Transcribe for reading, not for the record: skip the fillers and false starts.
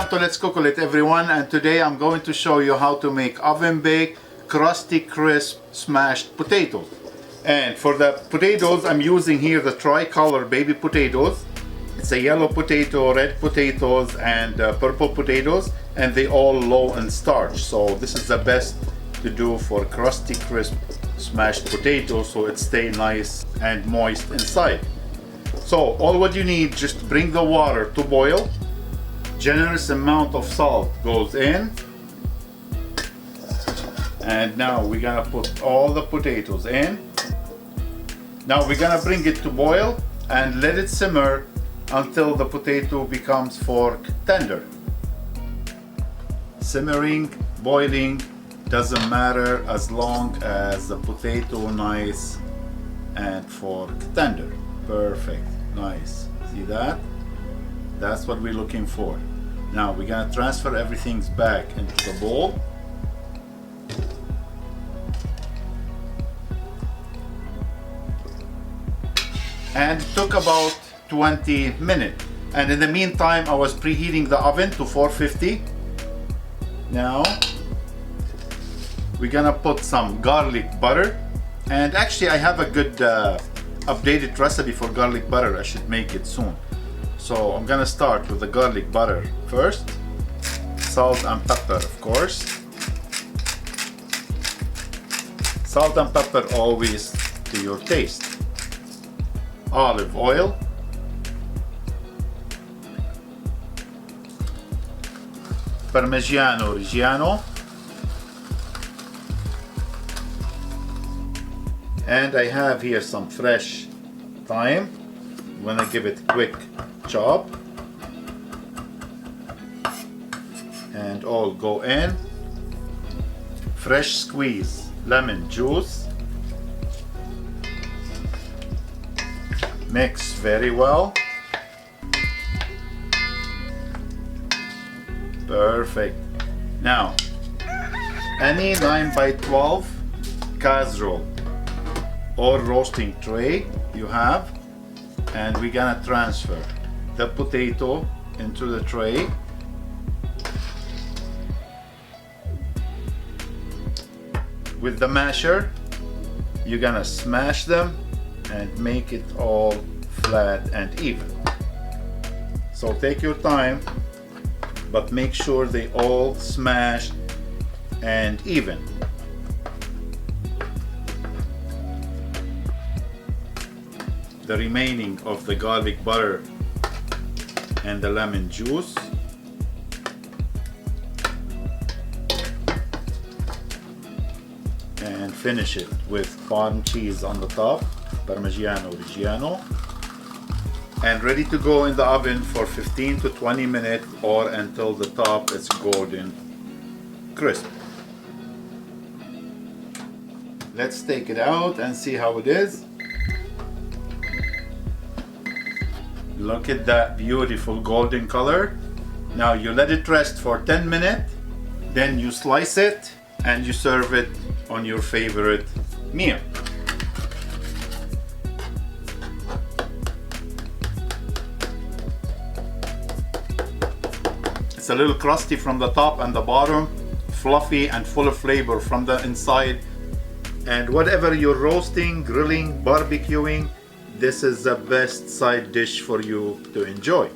to Let's Cook It, everyone, and today I'm going to show you how to make oven baked, crusty, crisp, smashed potatoes. And for the potatoes, I'm using here the tricolor baby potatoes. It's a yellow potato, red potatoes, and purple potatoes, and they all low in starch. So this is the best to do for crusty, crisp, smashed potatoes, so it stay nice and moist inside. So all what you need, just bring the water to boil. Generous amount of salt goes in, and now we're gonna put all the potatoes in. Now we're gonna bring it to boil and let it simmer until the potato becomes fork tender. Simmering, boiling, doesn't matter as long as the potato nice and fork tender. Perfect, nice. See that? That's what we're looking for. Now we're gonna transfer everything back into the bowl. And it took about 20 minutes. And in the meantime, I was preheating the oven to 450. Now we're gonna put some garlic butter. And actually I have a good updated recipe for garlic butter. I should make it soon. So I'm gonna start with the garlic butter first. Salt and pepper, of course. Salt and pepper always to your taste. Olive oil. Parmigiano Reggiano. And I have here some fresh thyme. I'm gonna give it a quick chop. And all go in. Fresh squeeze lemon juice. Mix very well. Perfect. Now, any 9x12 casserole or roasting tray you have, and we're gonna transfer the potato into the tray. With the masher, you're gonna smash them and make it all flat and even. So take your time, but make sure they all smash and even. The remaining of the garlic butter and the lemon juice. And finish it with Parm cheese on the top, Parmigiano Reggiano. And ready to go in the oven for 15 to 20 minutes or until the top is golden crisp. Let's take it out and see how it is. Look at that beautiful golden color. Now you let it rest for 10 minutes, then you slice it and you serve it on your favorite meal. It's a little crusty from the top and the bottom, fluffy and full of flavor from the inside. And whatever you're roasting, grilling, barbecuing, this is the best side dish for you to enjoy.